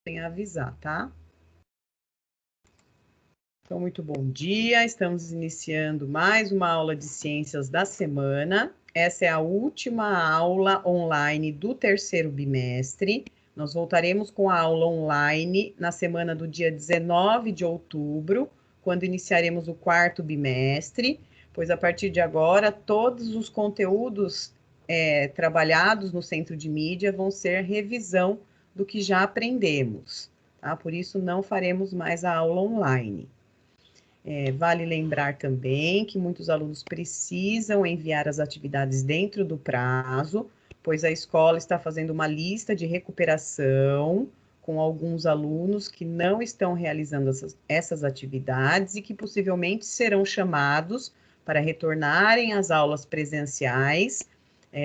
podem avisar, tá? Então, muito bom dia. Estamos iniciando mais uma aula de ciências da semana. Essa é a última aula online do terceiro bimestre. Nós voltaremos com a aula online na semana do dia 19 de outubro, quando iniciaremos o quarto bimestre, pois a partir de agora todos os conteúdos trabalhados no centro de mídia vão ser revisão do que já aprendemos, tá? Por isso não faremos mais a aula online. Vale lembrar também que muitos alunos precisam enviar as atividades dentro do prazo, pois a escola está fazendo uma lista de recuperação com alguns alunos que não estão realizando essas atividades e que possivelmente serão chamados para retornarem às aulas presenciais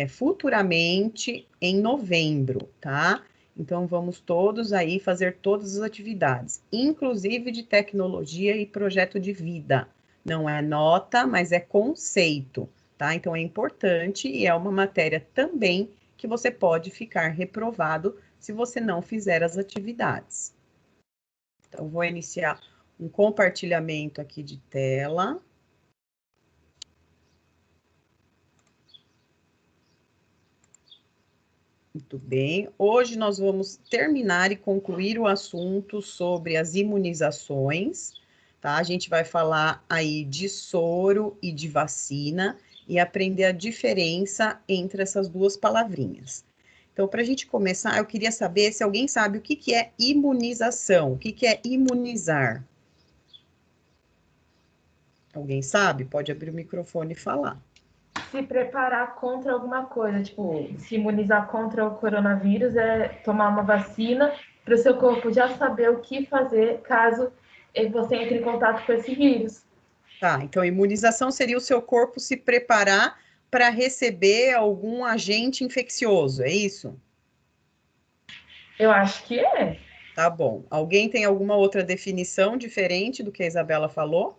futuramente em novembro, tá? Então, vamos todos aí fazer todas as atividades, inclusive de tecnologia e projeto de vida. Não é nota, mas é conceito, tá? Então, é importante e é uma matéria também que você pode ficar reprovado se você não fizer as atividades. Então, vou iniciar um compartilhamento aqui de tela. Muito bem. Hoje nós vamos terminar e concluir o assunto sobre as imunizações, tá? A gente vai falar aí de soro e de vacina e aprender a diferença entre essas duas palavrinhas. Então, para a gente começar, eu queria saber se alguém sabe o que é imunização, o que é imunizar. Alguém sabe? Pode abrir o microfone e falar. Se preparar contra alguma coisa, tipo, se imunizar contra o coronavírus é tomar uma vacina para o seu corpo já saber o que fazer caso você entre em contato com esse vírus. Tá, então imunização seria o seu corpo se preparar para receber algum agente infeccioso, é isso? Eu acho que é. Tá bom. Alguém tem alguma outra definição diferente do que a Isabela falou?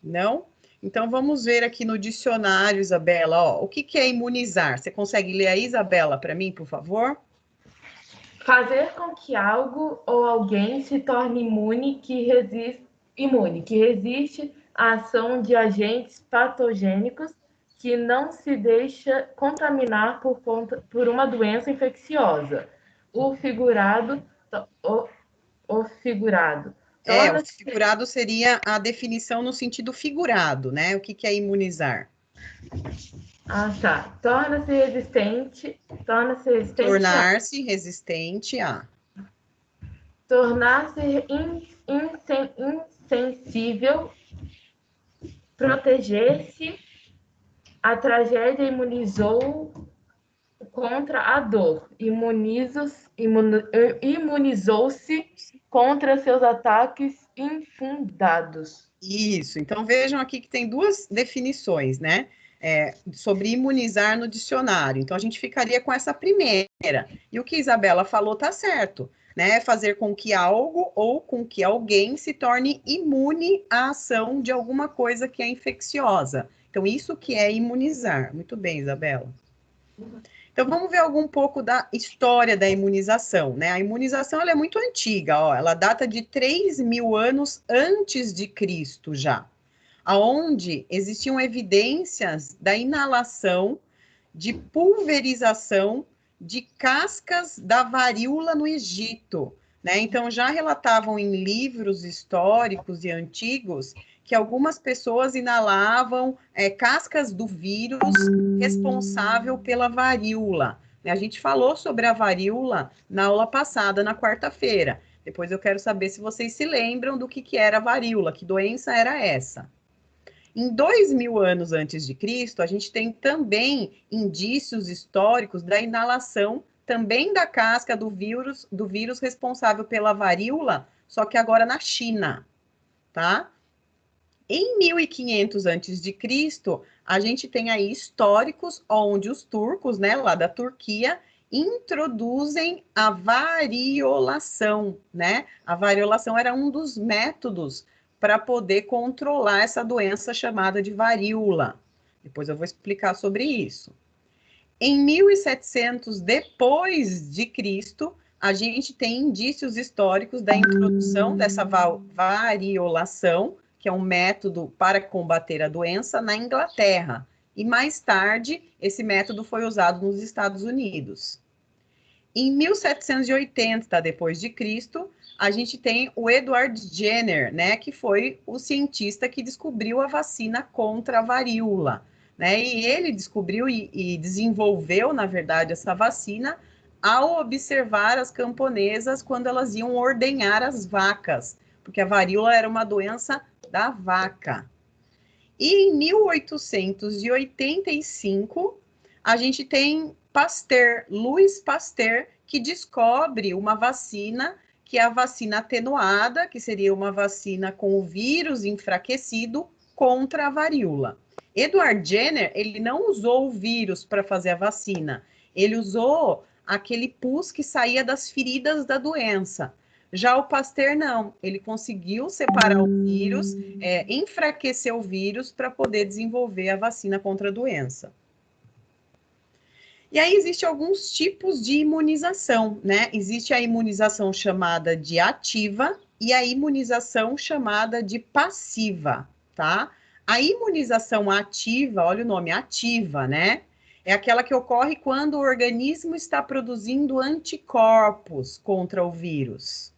Não? Então vamos ver aqui no dicionário, Isabela, ó, o que é imunizar? Você consegue ler aí, Isabela, para mim, por favor? Fazer com que algo ou alguém se torne imune, que resiste à ação de agentes patogênicos, que não se deixa contaminar por uma doença infecciosa. O figurado o figurado. O figurado seria a definição no sentido figurado, né? O que é imunizar? Tá. Torna-se resistente. Tornar-se resistente a. Tornar-se insensível. Proteger-se. A tragédia imunizou contra a dor. Imunizou-se contra seus ataques infundados. Isso, então vejam aqui que tem duas definições, né? Sobre imunizar no dicionário. Então a gente ficaria com essa primeira. E o que a Isabela falou tá certo, né? Fazer com que algo ou com que alguém se torne imune à ação de alguma coisa que é infecciosa. Então, isso que é imunizar. Muito bem, Isabela. Então, vamos ver um pouco da história da imunização, né? A imunização ela é muito antiga, ó, ela data de 3.000 anos antes de Cristo já, aonde existiam evidências da inalação de pulverização de cascas da varíola no Egito, né? Então, já relatavam em livros históricos e antigos que algumas pessoas inalavam cascas do vírus responsável pela varíola. A gente falou sobre a varíola na aula passada, na quarta-feira. Depois eu quero saber se vocês se lembram do que era a varíola, que doença era essa. Em 2.000 anos antes de Cristo, a gente tem também indícios históricos da inalação também da casca do vírus responsável pela varíola, só que agora na China, tá? Em 1500 antes de Cristo, a gente tem aí históricos onde os turcos, né, lá da Turquia, introduzem a variolação, né? A variolação era um dos métodos para poder controlar essa doença chamada de varíola. Depois eu vou explicar sobre isso. Em 1700 depois de Cristo, a gente tem indícios históricos da introdução dessa variolação, que é um método para combater a doença, na Inglaterra. E mais tarde, esse método foi usado nos Estados Unidos. Em 1780 depois de Cristo, a gente tem o Edward Jenner, né, que foi o cientista que descobriu a vacina contra a varíola, né? E ele descobriu e desenvolveu, na verdade, essa vacina ao observar as camponesas quando elas iam ordenhar as vacas, porque a varíola era uma doença da vaca. E em 1885, a gente tem Pasteur, Louis Pasteur, que descobre uma vacina, que é a vacina atenuada, que seria uma vacina com o vírus enfraquecido contra a varíola. Edward Jenner, ele não usou o vírus para fazer a vacina, ele usou aquele pus que saía das feridas da doença. Já o Pasteur não, ele conseguiu separar o vírus, enfraquecer o vírus para poder desenvolver a vacina contra a doença. E aí existem alguns tipos de imunização, né? Existe a imunização chamada de ativa e a imunização chamada de passiva, tá? A imunização ativa, olha o nome, ativa, né? É aquela que ocorre quando o organismo está produzindo anticorpos contra o vírus.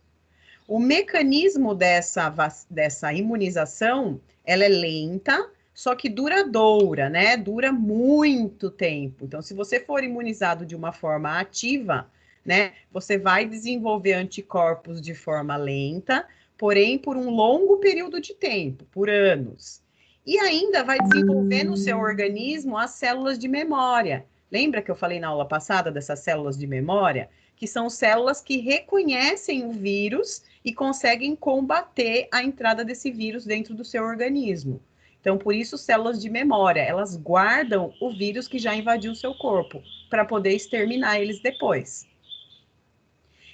O mecanismo dessa imunização, ela é lenta, só que duradoura, né? Dura muito tempo. Então, se você for imunizado de uma forma ativa, né, você vai desenvolver anticorpos de forma lenta, porém por um longo período de tempo, por anos. E ainda vai desenvolver no seu organismo as células de memória. Lembra que eu falei na aula passada dessas células de memória? Que são células que reconhecem o vírus e conseguem combater a entrada desse vírus dentro do seu organismo. Então, por isso, células de memória, elas guardam o vírus que já invadiu o seu corpo, para poder exterminar eles depois.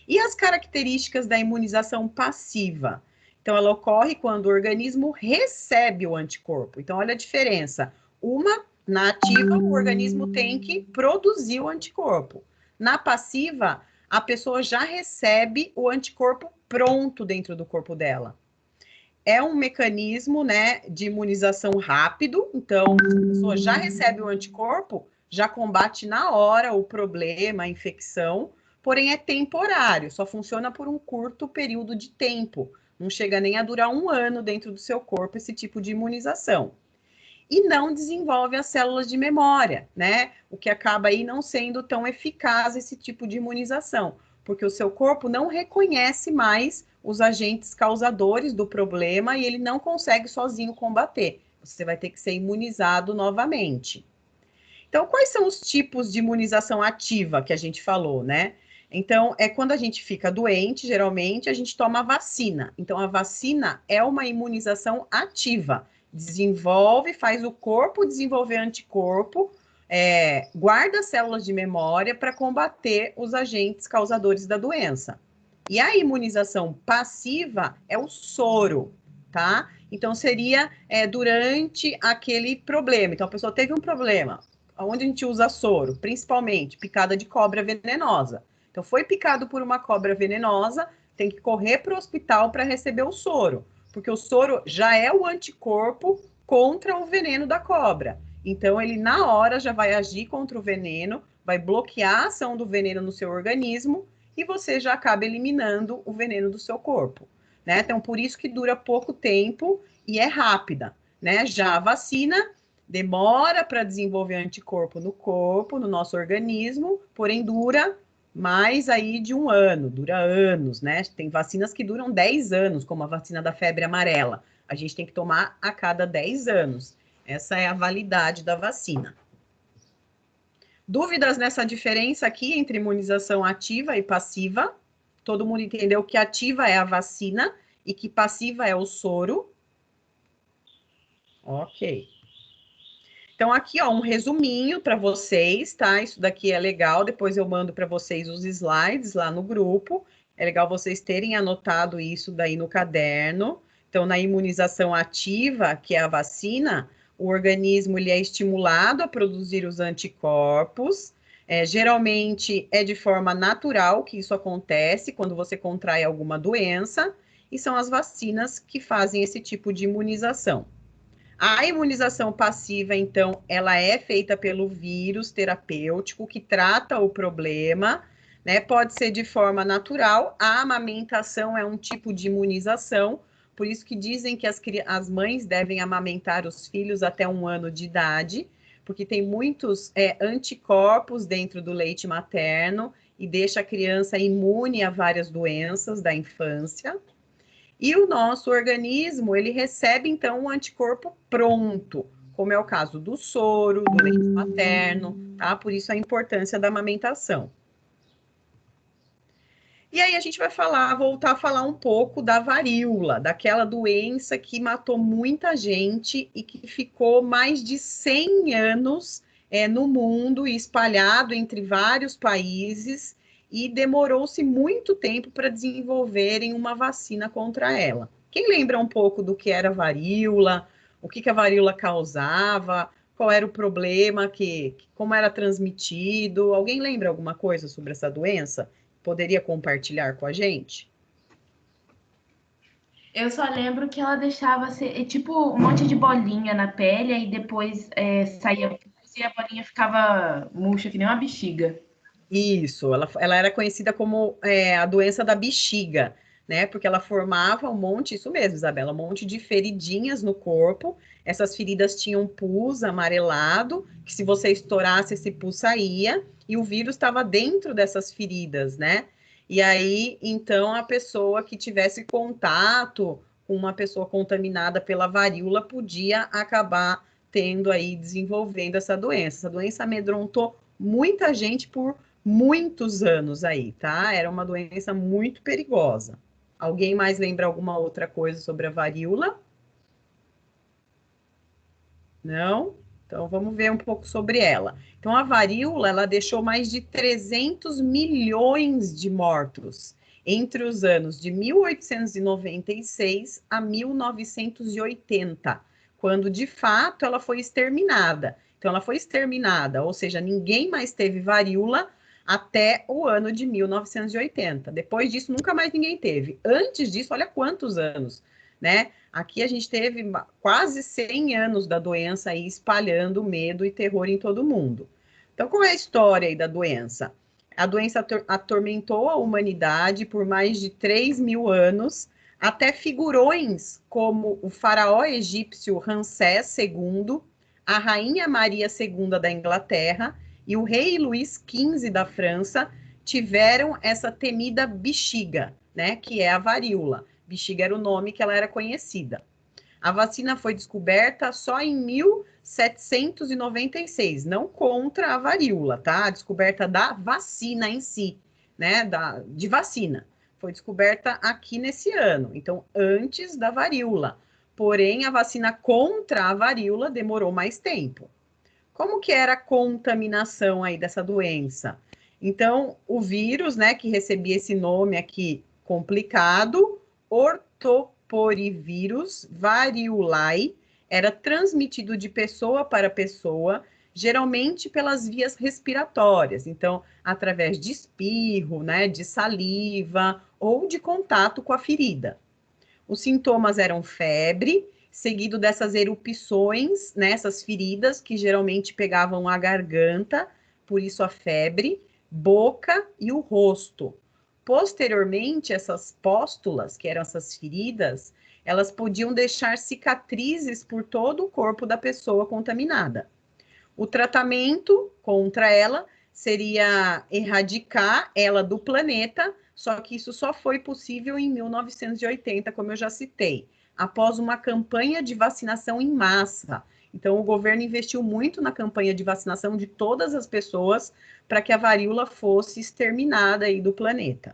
E as características da imunização passiva? Então, ela ocorre quando o organismo recebe o anticorpo. Então, olha a diferença. Uma, na ativa, o organismo tem que produzir o anticorpo. Na passiva, a pessoa já recebe o anticorpo pronto dentro do corpo dela. É um mecanismo, né, de imunização rápido, então a pessoa já recebe o anticorpo, já combate na hora o problema, a infecção, porém é temporário, só funciona por um curto período de tempo, não chega nem a durar 1 ano dentro do seu corpo esse tipo de imunização. E não desenvolve as células de memória, né, o que acaba aí não sendo tão eficaz esse tipo de imunização, porque o seu corpo não reconhece mais os agentes causadores do problema e ele não consegue sozinho combater. Você vai ter que ser imunizado novamente. Então, quais são os tipos de imunização ativa que a gente falou, né? Então, é quando a gente fica doente, geralmente, a gente toma vacina. Então, a vacina é uma imunização ativa. Desenvolve, faz o corpo desenvolver anticorpo, guarda células de memória para combater os agentes causadores da doença. E a imunização passiva é o soro, tá? Então, seria durante aquele problema. Então, a pessoa teve um problema. Onde a gente usa soro? Principalmente picada de cobra venenosa. Então, foi picado por uma cobra venenosa, tem que correr para o hospital para receber o soro, porque o soro já é o anticorpo contra o veneno da cobra. Então, ele na hora já vai agir contra o veneno, vai bloquear a ação do veneno no seu organismo e você já acaba eliminando o veneno do seu corpo, né? Então, por isso que dura pouco tempo e é rápida, né? Já a vacina demora para desenvolver anticorpo no corpo, no nosso organismo, porém dura mais aí de 1 ano, dura anos, né? Tem vacinas que duram 10 anos, como a vacina da febre amarela. A gente tem que tomar a cada 10 anos. Essa é a validade da vacina. Dúvidas nessa diferença aqui entre imunização ativa e passiva? Todo mundo entendeu que ativa é a vacina e que passiva é o soro? Ok. Então, aqui, ó, um resuminho para vocês, tá? Isso daqui é legal, depois eu mando para vocês os slides lá no grupo. É legal vocês terem anotado isso daí no caderno. Então, na imunização ativa, que é a vacina, o organismo ele é estimulado a produzir os anticorpos, Geralmente é de forma natural que isso acontece quando você contrai alguma doença, e são as vacinas que fazem esse tipo de imunização. A imunização passiva, então, ela é feita pelo vírus terapêutico que trata o problema, né? Pode ser de forma natural. A amamentação é um tipo de imunização, por isso que dizem que as mães devem amamentar os filhos até 1 ano de idade, porque tem muitos anticorpos dentro do leite materno e deixa a criança imune a várias doenças da infância. E o nosso organismo, ele recebe, então, um anticorpo pronto, como é o caso do soro, do leite materno, tá? Por isso a importância da amamentação. E aí a gente vai voltar a falar um pouco da varíola, daquela doença que matou muita gente e que ficou mais de 100 anos no mundo e espalhado entre vários países, e demorou-se muito tempo para desenvolverem uma vacina contra ela. Quem lembra um pouco do que era varíola, o que a varíola causava, qual era o problema, como era transmitido? Alguém lembra alguma coisa sobre essa doença? Poderia compartilhar com a gente? Eu só lembro que ela deixava tipo um monte de bolinha na pele e depois saía e a bolinha ficava murcha, que nem uma bexiga. Isso, ela era conhecida como a doença da bexiga, né? Porque ela formava um monte, isso mesmo, Isabela, um monte de feridinhas no corpo. Essas feridas tinham pus amarelado, que se você estourasse, esse pus saía, e o vírus estava dentro dessas feridas, né? E aí, então, a pessoa que tivesse contato com uma pessoa contaminada pela varíola podia acabar tendo aí, desenvolvendo essa doença. Essa doença amedrontou muita gente por muitos anos aí, tá? Era uma doença muito perigosa. Alguém mais lembra alguma outra coisa sobre a varíola? Não? Então vamos ver um pouco sobre ela. Então a varíola, ela deixou mais de 300 milhões de mortos entre os anos de 1896 a 1980, quando de fato ela foi exterminada. Então ela foi exterminada, ou seja, ninguém mais teve varíola até o ano de 1980. Depois disso, nunca mais ninguém teve. Antes disso, olha quantos anos, né? Aqui a gente teve quase 100 anos da doença aí espalhando medo e terror em todo mundo. Então, qual é a história aí da doença? A doença atormentou a humanidade por mais de 3.000 anos, até figurões como o faraó egípcio Ramsés II, a rainha Maria II da Inglaterra e o rei Luís XV da França tiveram essa temida bexiga, né, que é a varíola. Bexiga era o nome que ela era conhecida. A vacina foi descoberta só em 1796, não contra a varíola, tá? A descoberta da vacina em si, né? De vacina. Foi descoberta aqui nesse ano, então antes da varíola. Porém, a vacina contra a varíola demorou mais tempo. Como que era a contaminação aí dessa doença? Então, o vírus, né, que recebia esse nome aqui complicado, ortoporivírus variolae, era transmitido de pessoa para pessoa, geralmente pelas vias respiratórias, então, através de espirro, né, de saliva ou de contato com a ferida. Os sintomas eram febre, seguido dessas erupções, né, essas feridas que geralmente pegavam a garganta, por isso a febre, boca e o rosto. Posteriormente, essas pústulas, que eram essas feridas, elas podiam deixar cicatrizes por todo o corpo da pessoa contaminada. O tratamento contra ela seria erradicar ela do planeta, só que isso só foi possível em 1980, como eu já citei, após uma campanha de vacinação em massa. Então, o governo investiu muito na campanha de vacinação de todas as pessoas para que a varíola fosse exterminada aí do planeta.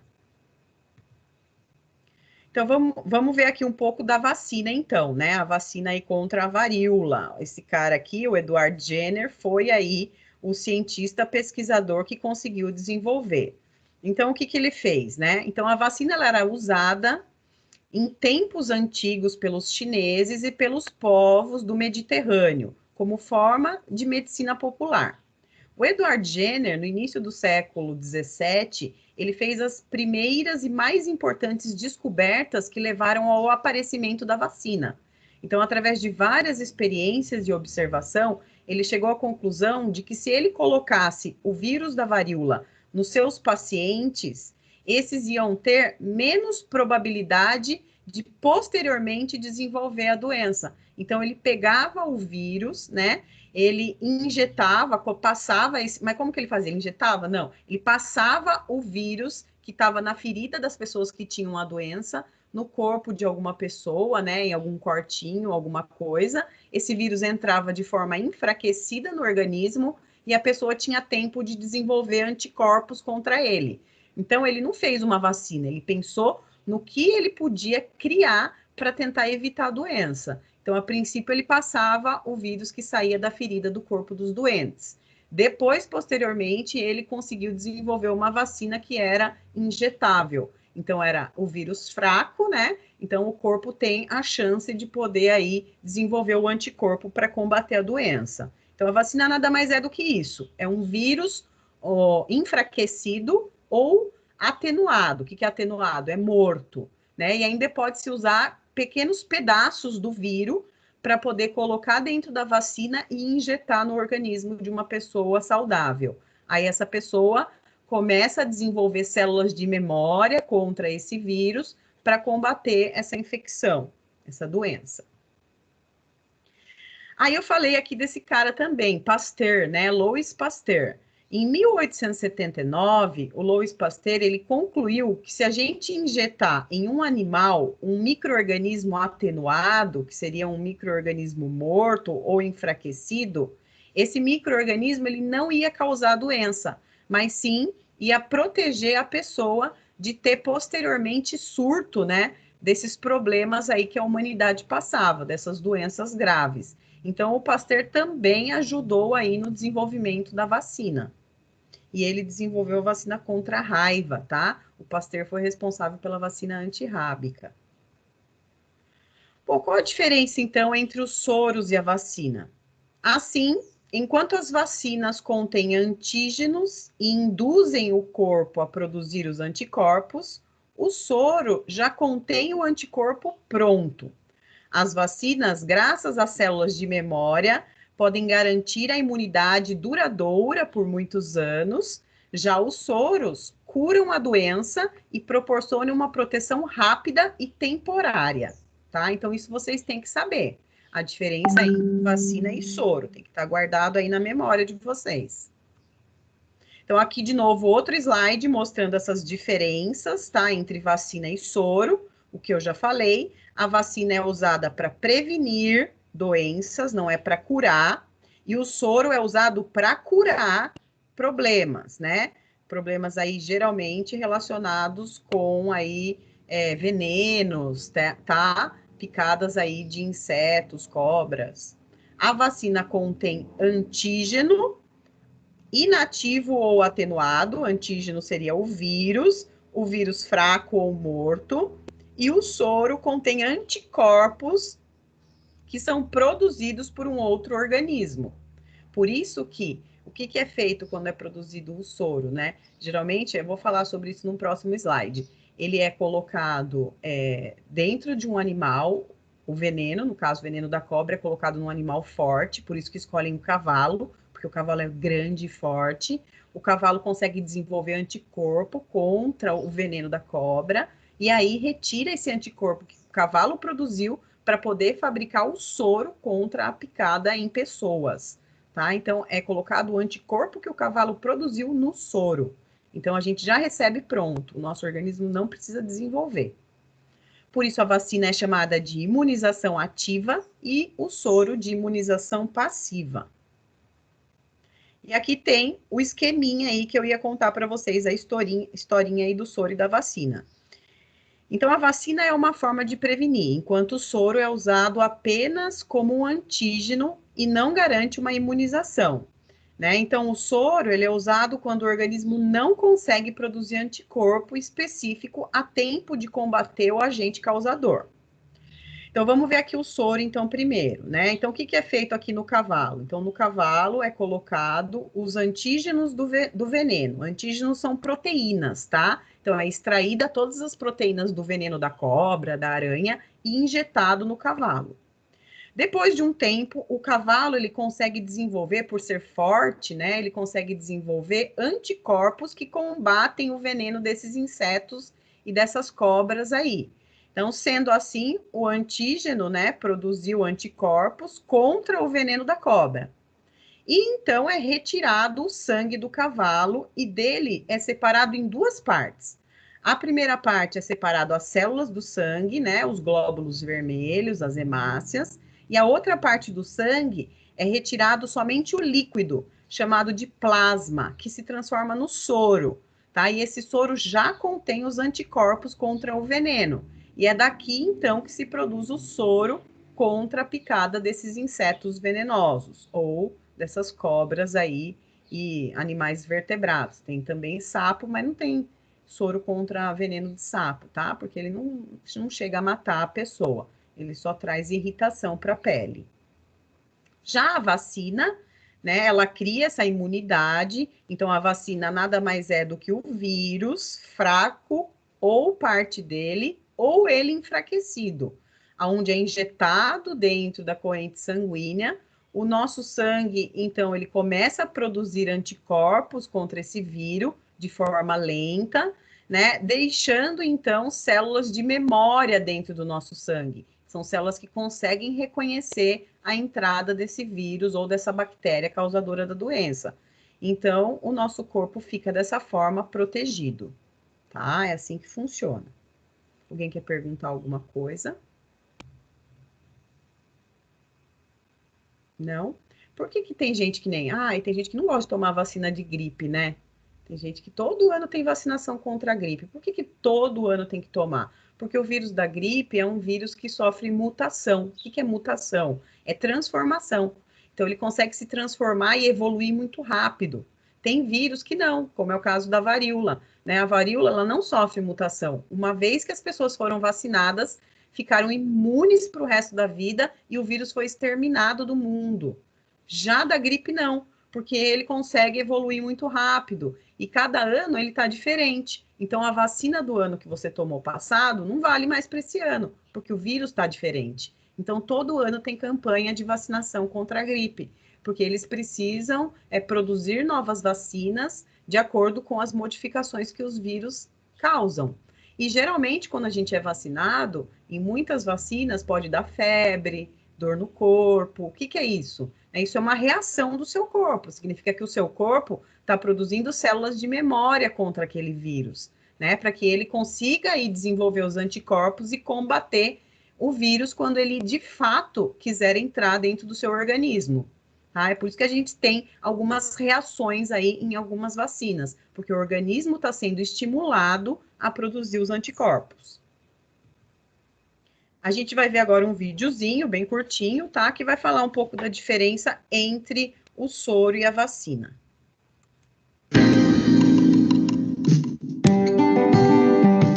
Então, vamos ver aqui um pouco da vacina, então, né? A vacina aí contra a varíola. Esse cara aqui, o Edward Jenner, foi aí o cientista pesquisador que conseguiu desenvolver. Então, o que ele fez, né? Então, a vacina ela era usada em tempos antigos pelos chineses e pelos povos do Mediterrâneo, como forma de medicina popular. O Edward Jenner, no início do século XVII, ele fez as primeiras e mais importantes descobertas que levaram ao aparecimento da vacina. Então, através de várias experiências de observação, ele chegou à conclusão de que se ele colocasse o vírus da varíola nos seus pacientes, esses iam ter menos probabilidade de posteriormente desenvolver a doença. Então, ele pegava o vírus, né? Ele injetava, passava, mas como que ele fazia? Ele injetava? Não, ele passava o vírus que estava na ferida das pessoas que tinham a doença, no corpo de alguma pessoa, né, em algum cortinho, alguma coisa. Esse vírus entrava de forma enfraquecida no organismo e a pessoa tinha tempo de desenvolver anticorpos contra ele. Então, ele não fez uma vacina, ele pensou no que ele podia criar para tentar evitar a doença. Então, a princípio, ele passava o vírus que saía da ferida do corpo dos doentes. Depois, posteriormente, ele conseguiu desenvolver uma vacina que era injetável. Então, era o vírus fraco, né? Então, o corpo tem a chance de poder aí desenvolver o anticorpo para combater a doença. Então, a vacina nada mais é do que isso. É um vírus enfraquecido ou atenuado. O que é atenuado? É morto, né? E ainda pode-se usar pequenos pedaços do vírus para poder colocar dentro da vacina e injetar no organismo de uma pessoa saudável. Aí essa pessoa começa a desenvolver células de memória contra esse vírus para combater essa infecção, essa doença. Aí eu falei aqui desse cara também, Pasteur, né? Louis Pasteur. Em 1879, o Louis Pasteur ele concluiu que se a gente injetar em um animal um micro-organismo atenuado, que seria um micro-organismo morto ou enfraquecido, esse micro-organismo ele não ia causar doença, mas sim ia proteger a pessoa de ter posteriormente surto, né, desses problemas aí que a humanidade passava, dessas doenças graves. Então, o Pasteur também ajudou aí no desenvolvimento da vacina. E ele desenvolveu a vacina contra a raiva, tá? O Pasteur foi responsável pela vacina antirrábica. Bom, qual a diferença, então, entre os soros e a vacina? Assim, enquanto as vacinas contêm antígenos e induzem o corpo a produzir os anticorpos, o soro já contém o anticorpo pronto. As vacinas, graças às células de memória, podem garantir a imunidade duradoura por muitos anos. Já os soros curam a doença e proporcionam uma proteção rápida e temporária, tá? Então, isso vocês têm que saber. A diferença entre vacina e soro. Tem que estar guardado aí na memória de vocês. Então, aqui de novo, outro slide mostrando essas diferenças, tá? Entre vacina e soro, o que eu já falei. A vacina é usada para prevenir doenças, não é para curar. E o soro é usado para curar problemas, né? Problemas aí geralmente relacionados com aí venenos, tá? Picadas aí de insetos, cobras. A vacina contém antígeno, inativo ou atenuado, antígeno seria o vírus fraco ou morto, e o soro contém anticorpos que são produzidos por um outro organismo. Por isso que, o que é feito quando é produzido o soro, né? Geralmente, eu vou falar sobre isso no próximo slide. Ele é colocado dentro de um animal, o veneno, no caso, o veneno da cobra, é colocado num animal forte, por isso que escolhem o cavalo, porque o cavalo é grande e forte. O cavalo consegue desenvolver anticorpo contra o veneno da cobra, e aí retira esse anticorpo que o cavalo produziu para poder fabricar o soro contra a picada em pessoas, tá? Então, é colocado o anticorpo que o cavalo produziu no soro. Então, a gente já recebe pronto, o nosso organismo não precisa desenvolver. Por isso, a vacina é chamada de imunização ativa e o soro de imunização passiva. E aqui tem o esqueminha aí que eu ia contar para vocês, a historinha aí do soro e da vacina. Então, a vacina é uma forma de prevenir, enquanto o soro é usado apenas como um antígeno e não garante uma imunização, né? Então, o soro ele é usado quando o organismo não consegue produzir anticorpo específico a tempo de combater o agente causador. Então, vamos ver aqui o soro, então, primeiro, né? Então, o que que é feito aqui no cavalo? Então, no cavalo é colocado os antígenos do veneno. Antígenos são proteínas, tá? Então, é extraída todas as proteínas do veneno da cobra, da aranha, e injetado no cavalo. Depois de um tempo, o cavalo ele consegue desenvolver, por ser forte, né? Ele consegue desenvolver anticorpos que combatem o veneno desses insetos e dessas cobras aí. Então, sendo assim, o antígeno, né, produziu anticorpos contra o veneno da cobra. E então é retirado o sangue do cavalo e dele é separado em duas partes. A primeira parte é separado as células do sangue, né, os glóbulos vermelhos, as hemácias, e a outra parte do sangue é retirado somente o líquido, chamado de plasma, que se transforma no soro, tá? E esse soro já contém os anticorpos contra o veneno. E é daqui então que se produz o soro contra a picada desses insetos venenosos ou dessas cobras aí e animais vertebrados. Tem também sapo, mas não tem soro contra veneno de sapo, tá? Porque ele não chega a matar a pessoa, ele só traz irritação para a pele. Já a vacina, né, ela cria essa imunidade, então a vacina nada mais é do que o vírus fraco ou parte dele, ou ele enfraquecido, aonde é injetado dentro da corrente sanguínea. O nosso sangue, então, ele começa a produzir anticorpos contra esse vírus de forma lenta, né? Deixando, então, células de memória dentro do nosso sangue. São células que conseguem reconhecer a entrada desse vírus ou dessa bactéria causadora da doença. Então, o nosso corpo fica dessa forma protegido, tá? É assim que funciona. Alguém quer perguntar alguma coisa? Não? Por que que tem gente que nem... Ah, e tem gente que não gosta de tomar vacina de gripe, né? Tem gente que todo ano tem vacinação contra a gripe. Por que que todo ano tem que tomar? Porque o vírus da gripe é um vírus que sofre mutação. O que que é mutação? É transformação. Então, ele consegue se transformar e evoluir muito rápido. Tem vírus que não, como é o caso da varíola, né? A varíola, ela não sofre mutação. Uma vez que as pessoas foram vacinadas, ficaram imunes para o resto da vida e o vírus foi exterminado do mundo. Já da gripe, não, porque ele consegue evoluir muito rápido e cada ano ele está diferente. Então, a vacina do ano que você tomou passado não vale mais para esse ano, porque o vírus está diferente. Então, todo ano tem campanha de vacinação contra a gripe, porque eles precisam produzir novas vacinas de acordo com as modificações que os vírus causam. E geralmente, quando a gente é vacinado, em muitas vacinas pode dar febre, dor no corpo. O que que é isso? Isso é uma reação do seu corpo. Significa que o seu corpo está produzindo células de memória contra aquele vírus, né? Para que ele consiga aí desenvolver os anticorpos e combater o vírus quando ele de fato quiser entrar dentro do seu organismo. Tá? É por isso que a gente tem algumas reações aí em algumas vacinas, porque o organismo está sendo estimulado a produzir os anticorpos. A gente vai ver agora um videozinho bem curtinho, tá? Que vai falar um pouco da diferença entre o soro e a vacina.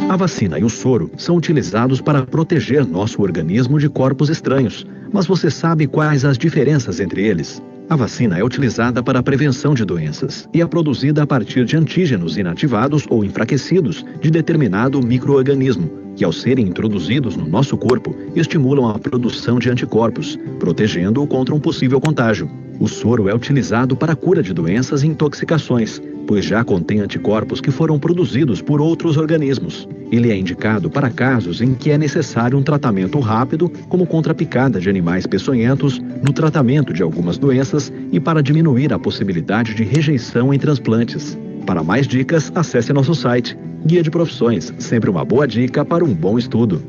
A vacina e o soro são utilizados para proteger nosso organismo de corpos estranhos. Mas você sabe quais as diferenças entre eles? A vacina é utilizada para a prevenção de doenças e é produzida a partir de antígenos inativados ou enfraquecidos de determinado micro-organismo, que ao serem introduzidos no nosso corpo, estimulam a produção de anticorpos, protegendo-o contra um possível contágio. O soro é utilizado para a cura de doenças e intoxicações, pois já contém anticorpos que foram produzidos por outros organismos. Ele é indicado para casos em que é necessário um tratamento rápido, como contra a picada de animais peçonhentos, no tratamento de algumas doenças e para diminuir a possibilidade de rejeição em transplantes. Para mais dicas, acesse nosso site. Guia de Profissões, sempre uma boa dica para um bom estudo.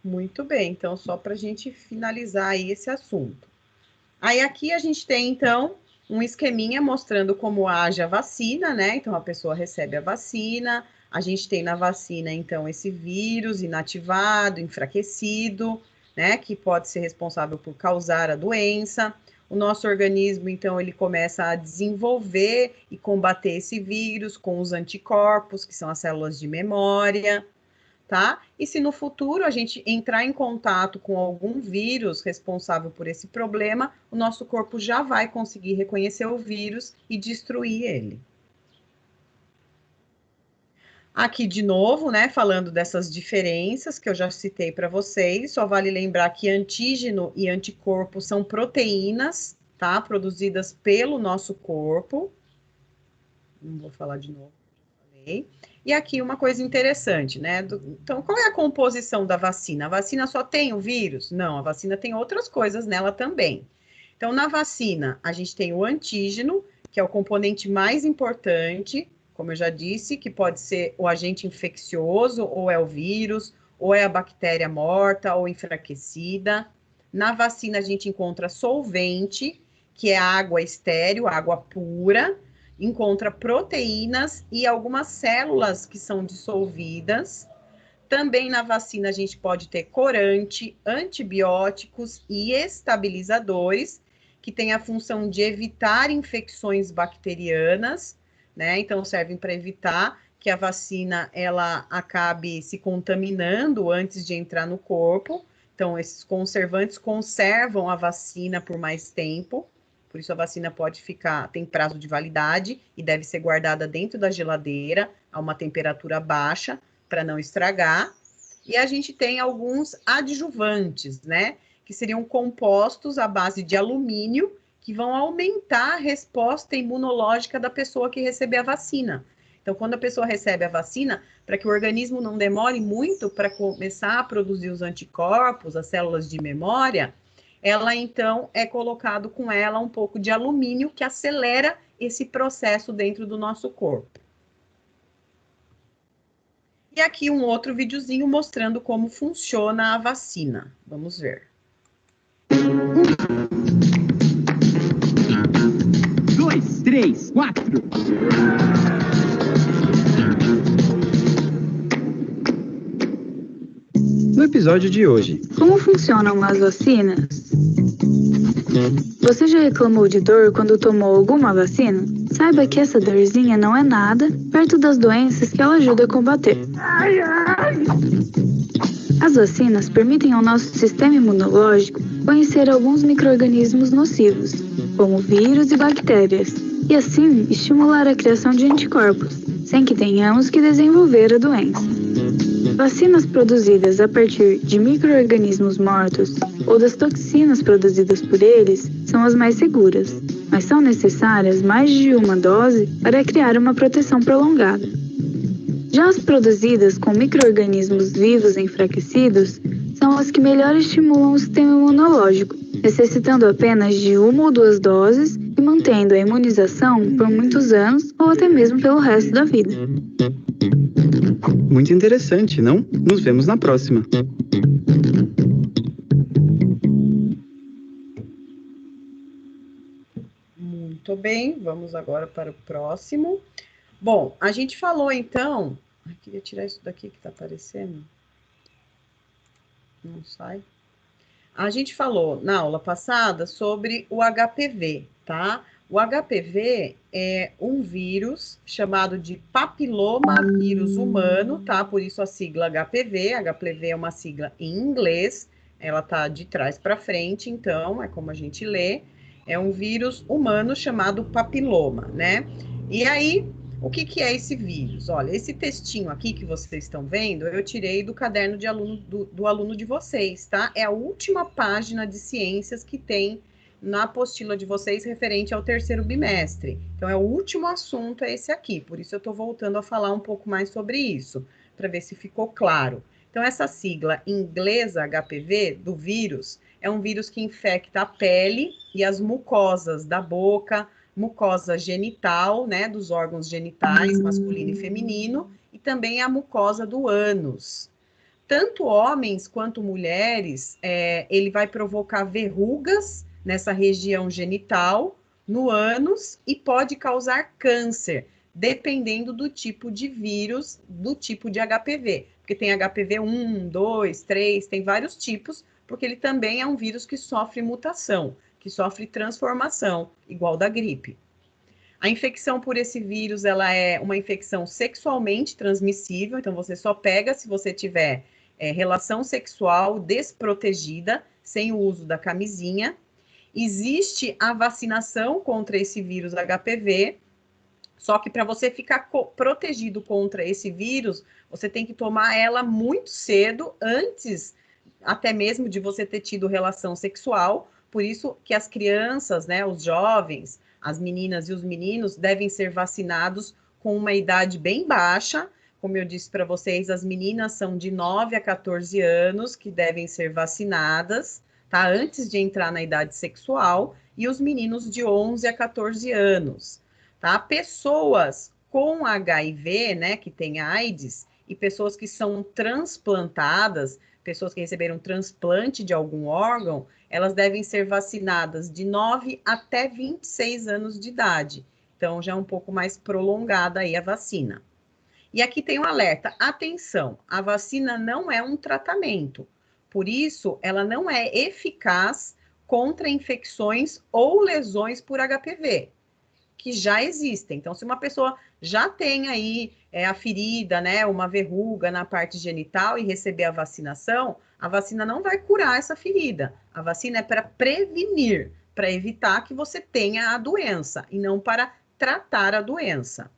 Muito bem, então só para a gente finalizar aí esse assunto. Aí aqui a gente tem, então, um esqueminha mostrando como age a vacina, né? Então, a pessoa recebe a vacina, a gente tem na vacina, então, esse vírus inativado, enfraquecido, né? Que pode ser responsável por causar a doença. O nosso organismo, então, ele começa a desenvolver e combater esse vírus com os anticorpos, que são as células de memória. tá? E se no futuro a gente entrar em contato com algum vírus responsável por esse problema, o nosso corpo já vai conseguir reconhecer o vírus e destruir ele. Aqui de novo, né, falando dessas diferenças que eu já citei para vocês, só vale lembrar que antígeno e anticorpo são proteínas, tá, produzidas pelo nosso corpo. Não vou falar de novo, já falei. E aqui uma coisa interessante, né? Então, qual é a composição da vacina? A vacina só tem o vírus? Não, a vacina tem outras coisas nela também. Então, na vacina, a gente tem o antígeno, que é o componente mais importante, como eu já disse, que pode ser o agente infeccioso, ou é o vírus, ou é a bactéria morta ou enfraquecida. Na vacina, a gente encontra solvente, que é a água estéril, água pura, encontra proteínas e algumas células que são dissolvidas. Também na vacina a gente pode ter corante, antibióticos e estabilizadores, que têm a função de evitar infecções bacterianas, né? Então servem para evitar que a vacina ela acabe se contaminando antes de entrar no corpo. Então esses conservantes conservam a vacina por mais tempo. Por isso a vacina pode ficar, tem prazo de validade e deve ser guardada dentro da geladeira a uma temperatura baixa para não estragar. E a gente tem alguns adjuvantes, né? Que seriam compostos à base de alumínio que vão aumentar a resposta imunológica da pessoa que receber a vacina. Então, quando a pessoa recebe a vacina, para que o organismo não demore muito para começar a produzir os anticorpos, as células de memória, ela então é colocado com ela um pouco de alumínio que acelera esse processo dentro do nosso corpo. E aqui um outro videozinho mostrando como funciona a vacina. Vamos ver. 2, 3, 4. No episódio de hoje, como funcionam as vacinas? Você já reclamou de dor quando tomou alguma vacina? Saiba que essa dorzinha não é nada perto das doenças que ela ajuda a combater. As vacinas permitem ao nosso sistema imunológico conhecer alguns micro-organismos nocivos, como vírus e bactérias, e assim estimular a criação de anticorpos, sem que tenhamos que desenvolver a doença. Vacinas produzidas a partir de micro-organismos mortos ou das toxinas produzidas por eles são as mais seguras, mas são necessárias mais de uma dose para criar uma proteção prolongada. Já as produzidas com micro-organismos vivos enfraquecidos são as que melhor estimulam o sistema imunológico, necessitando apenas de 1 ou 2 doses e mantendo a imunização por muitos anos ou até mesmo pelo resto da vida. Muito interessante, não? Nos vemos na próxima. Muito bem, vamos agora para o próximo. Bom, a gente falou então... Eu queria tirar isso daqui que está aparecendo. Não sai. A gente falou na aula passada sobre o HPV, tá? O HPV é um vírus chamado de papilomavírus humano, tá? Por isso a sigla HPV. HPV é uma sigla em inglês, ela tá de trás para frente, então é como a gente lê. É um vírus humano chamado papiloma, né? E aí, o que é esse vírus? Olha, esse textinho aqui que vocês estão vendo, eu tirei do caderno de aluno, do aluno de vocês, tá? É a última página de ciências que tem na apostila de vocês referente ao 3º bimestre. Então, é o último assunto, é esse aqui. Por isso, eu estou voltando a falar um pouco mais sobre isso, para ver se ficou claro. Então, essa sigla inglesa HPV, do vírus, é um vírus que infecta a pele e as mucosas da boca, mucosa genital, né, dos órgãos genitais, masculino e feminino, e também a mucosa do ânus. Tanto homens quanto mulheres, ele vai provocar verrugas nessa região genital, no ânus, e pode causar câncer, dependendo do tipo de vírus, do tipo de HPV. Porque tem HPV 1, 2, 3, tem vários tipos, porque ele também é um vírus que sofre mutação, que sofre transformação, igual da gripe. A infecção por esse vírus, ela é uma infecção sexualmente transmissível, então você só pega se você tiver relação sexual desprotegida, sem o uso da camisinha. Existe a vacinação contra esse vírus HPV, só que para você ficar protegido contra esse vírus, você tem que tomar ela muito cedo, antes até mesmo de você ter tido relação sexual. Por isso que as crianças, né, os jovens, as meninas e os meninos devem ser vacinados com uma idade bem baixa. Como eu disse para vocês, as meninas são de 9 a 14 anos que devem ser vacinadas, tá? Antes de entrar na idade sexual, e os meninos de 11 a 14 anos, tá? Pessoas com HIV, né, que têm AIDS, e pessoas que são transplantadas, pessoas que receberam transplante de algum órgão, elas devem ser vacinadas de 9 até 26 anos de idade. Então, já é um pouco mais prolongada aí a vacina. E aqui tem um alerta, atenção, a vacina não é um tratamento, por isso ela não é eficaz contra infecções ou lesões por HPV, que já existem. Então, se uma pessoa já tem aí a ferida, né, uma verruga na parte genital e receber a vacina não vai curar essa ferida. A vacina é para prevenir, para evitar que você tenha a doença e não para tratar a doença.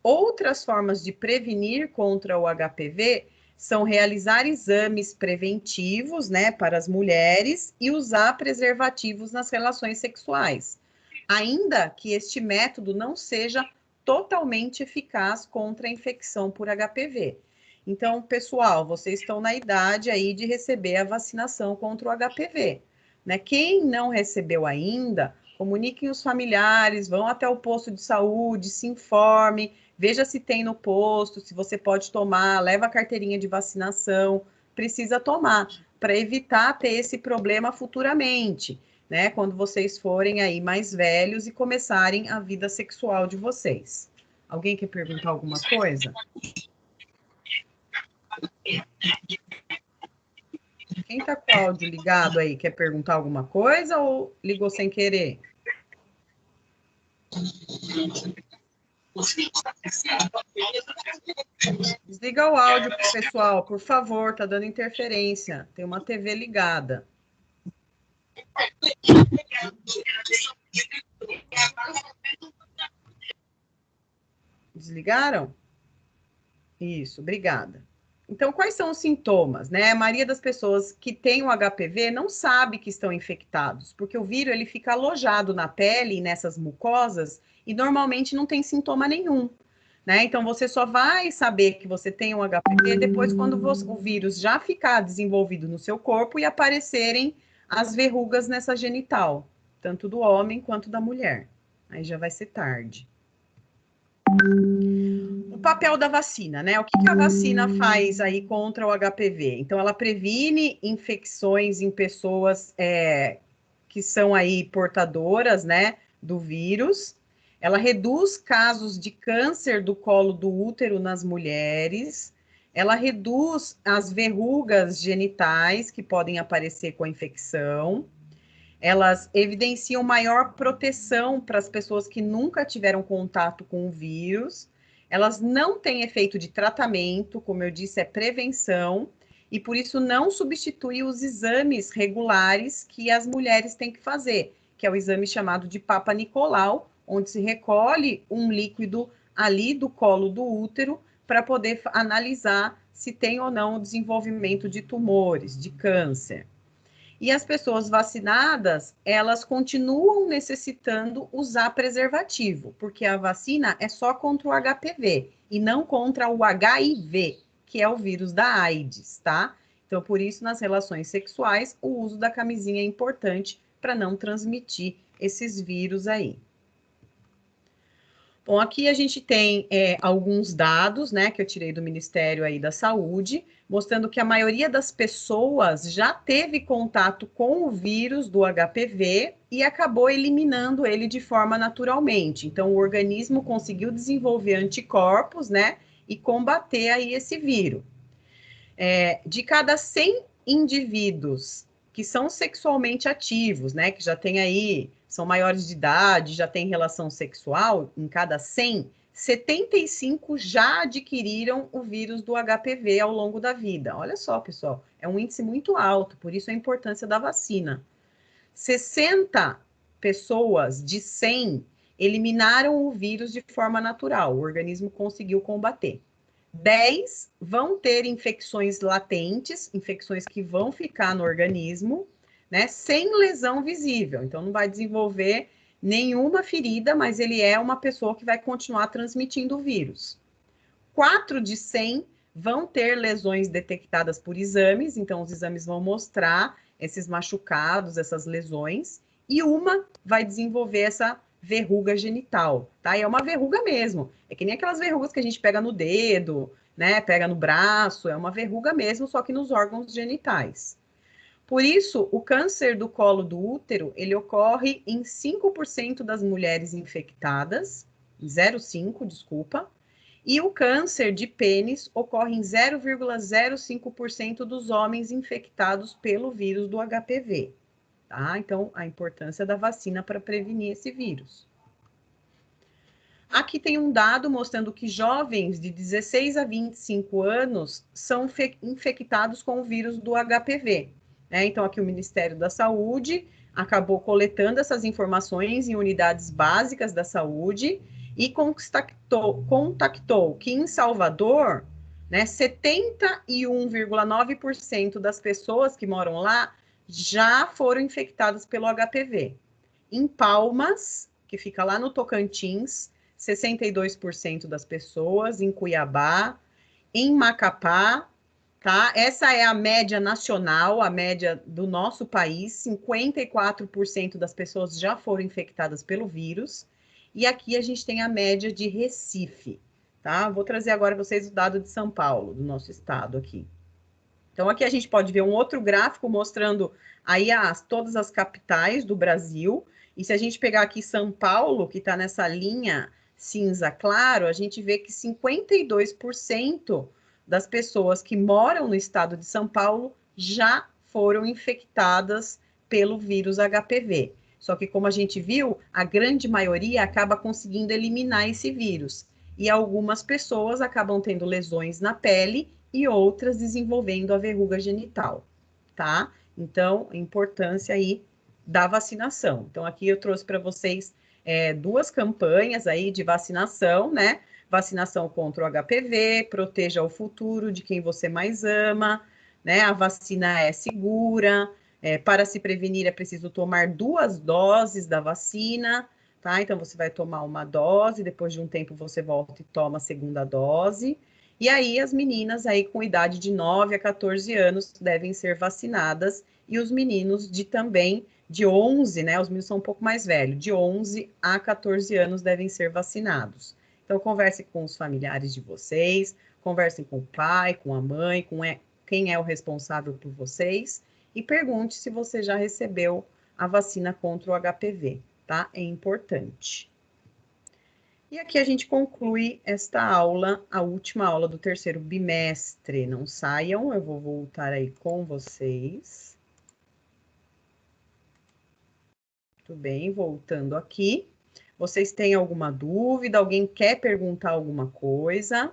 Outras formas de prevenir contra o HPV são realizar exames preventivos, né, para as mulheres e usar preservativos nas relações sexuais, ainda que este método não seja totalmente eficaz contra a infecção por HPV. Então, pessoal, vocês estão na idade aí de receber a vacinação contra o HPV, né? Quem não recebeu ainda, comuniquem os familiares, vão até o posto de saúde, se informe, veja se tem no posto, se você pode tomar, leva a carteirinha de vacinação, precisa tomar, para evitar ter esse problema futuramente, né? Quando vocês forem aí mais velhos e começarem a vida sexual de vocês. Alguém quer perguntar alguma coisa? Quem tá com o áudio ligado aí, quer perguntar alguma coisa ou ligou sem querer? Desliga o áudio pro pessoal, por favor, tá dando interferência. Tem uma TV ligada. Desligaram? Isso, obrigada. Então, quais são os sintomas, né? A maioria das pessoas que têm o HPV não sabe que estão infectados, porque o vírus ele fica alojado na pele e nessas mucosas e normalmente não tem sintoma nenhum, né? Então, você só vai saber que você tem um HPV depois quando o vírus já ficar desenvolvido no seu corpo e aparecerem as verrugas nessa genital, tanto do homem quanto da mulher. Aí já vai ser tarde. O papel da vacina, né? O que a vacina faz aí contra o HPV? Então, ela previne infecções em pessoas que são aí portadoras, né, do vírus. Ela reduz casos de câncer do colo do útero nas mulheres. Ela reduz as verrugas genitais que podem aparecer com a infecção. Elas evidenciam maior proteção para as pessoas que nunca tiveram contato com o vírus. Elas não têm efeito de tratamento, como eu disse, é prevenção, e por isso não substitui os exames regulares que as mulheres têm que fazer, que é o exame chamado de Papa Nicolau, onde se recolhe um líquido ali do colo do útero para poder analisar se tem ou não o desenvolvimento de tumores, de câncer. E as pessoas vacinadas, elas continuam necessitando usar preservativo, porque a vacina é só contra o HPV e não contra o HIV, que é o vírus da AIDS, tá? Então, por isso, nas relações sexuais, o uso da camisinha é importante para não transmitir esses vírus aí. Bom, aqui a gente tem alguns dados, né, que eu tirei do Ministério aí da Saúde, mostrando que a maioria das pessoas já teve contato com o vírus do HPV e acabou eliminando ele de forma naturalmente. Então, o organismo conseguiu desenvolver anticorpos, né, e combater aí esse vírus. De cada 100 indivíduos que são sexualmente ativos, né, que já tem aí são maiores de idade, já têm relação sexual, em cada 100, 75 já adquiriram o vírus do HPV ao longo da vida. Olha só, pessoal, é um índice muito alto, por isso a importância da vacina. 60 pessoas de 100 eliminaram o vírus de forma natural, o organismo conseguiu combater. 10 vão ter infecções latentes, infecções que vão ficar no organismo, né, sem lesão visível. Então, não vai desenvolver nenhuma ferida, mas ele é uma pessoa que vai continuar transmitindo o vírus. 4 de 100 vão ter lesões detectadas por exames, então os exames vão mostrar esses machucados, essas lesões, e uma vai desenvolver essa verruga genital, tá? E é uma verruga mesmo, é que nem aquelas verrugas que a gente pega no dedo, né? Pega no braço, é uma verruga mesmo, só que nos órgãos genitais. Por isso, o câncer do colo do útero, ele ocorre em 5% das mulheres infectadas, 0,5%, desculpa, e o câncer de pênis ocorre em 0,05% dos homens infectados pelo vírus do HPV. Tá? Então, a importância da vacina para prevenir esse vírus. Aqui tem um dado mostrando que jovens de 16 a 25 anos são infectados com o vírus do HPV. Né? Então, aqui o Ministério da Saúde acabou coletando essas informações em unidades básicas da saúde e contactou que em Salvador, né, 71,9% das pessoas que moram lá já foram infectadas pelo HPV. Em Palmas, que fica lá no Tocantins, 62% das pessoas, em Cuiabá, em Macapá, tá? Essa é a média nacional, a média do nosso país, 54% das pessoas já foram infectadas pelo vírus, e aqui a gente tem a média de Recife, tá? Vou trazer agora para vocês o dado de São Paulo, do nosso estado aqui. Então, aqui a gente pode ver um outro gráfico mostrando aí todas as capitais do Brasil. E se a gente pegar aqui São Paulo, que está nessa linha cinza claro, a gente vê que 52% das pessoas que moram no estado de São Paulo já foram infectadas pelo vírus HPV. Só que, como a gente viu, a grande maioria acaba conseguindo eliminar esse vírus. E algumas pessoas acabam tendo lesões na pele e outras desenvolvendo a verruga genital, tá? Então, a importância aí da vacinação. Então, aqui eu trouxe para vocês duas campanhas aí de vacinação, né? Vacinação contra o HPV, proteja o futuro de quem você mais ama, né? A vacina é segura, para se prevenir é preciso tomar 2 doses da vacina, tá? Então, você vai tomar uma dose, depois de um tempo você volta e toma a segunda dose. E aí, as meninas aí com idade de 9 a 14 anos devem ser vacinadas, e os meninos também de 11, né? Os meninos são um pouco mais velhos, de 11 a 14 anos devem ser vacinados. Então, converse com os familiares de vocês, conversem com o pai, com a mãe, quem é o responsável por vocês, e pergunte se você já recebeu a vacina contra o HPV, tá? É importante. E aqui a gente conclui esta aula, a última aula do terceiro bimestre. Não saiam, eu vou voltar aí com vocês. Muito bem, voltando aqui. Vocês têm alguma dúvida? Alguém quer perguntar alguma coisa?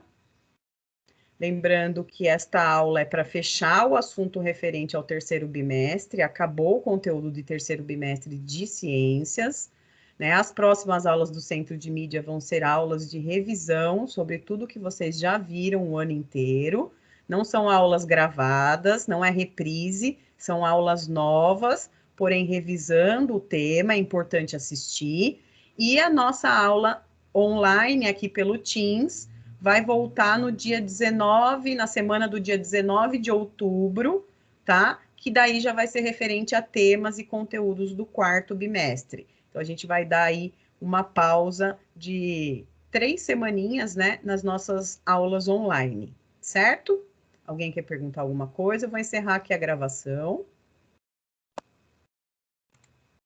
Lembrando que esta aula é para fechar o assunto referente ao terceiro bimestre. Acabou o conteúdo de terceiro bimestre de ciências. Né? As próximas aulas do Centro de Mídia vão ser aulas de revisão sobre tudo que vocês já viram o ano inteiro. Não são aulas gravadas, não é reprise, são aulas novas, porém revisando o tema, é importante assistir. E a nossa aula online aqui pelo Teams vai voltar no dia 19, na semana do dia 19 de outubro, tá? Que daí já vai ser referente a temas e conteúdos do quarto bimestre. Então, a gente vai dar aí uma pausa de 3 semaninhas, né, nas nossas aulas online, certo? Alguém quer perguntar alguma coisa? Eu vou encerrar aqui a gravação.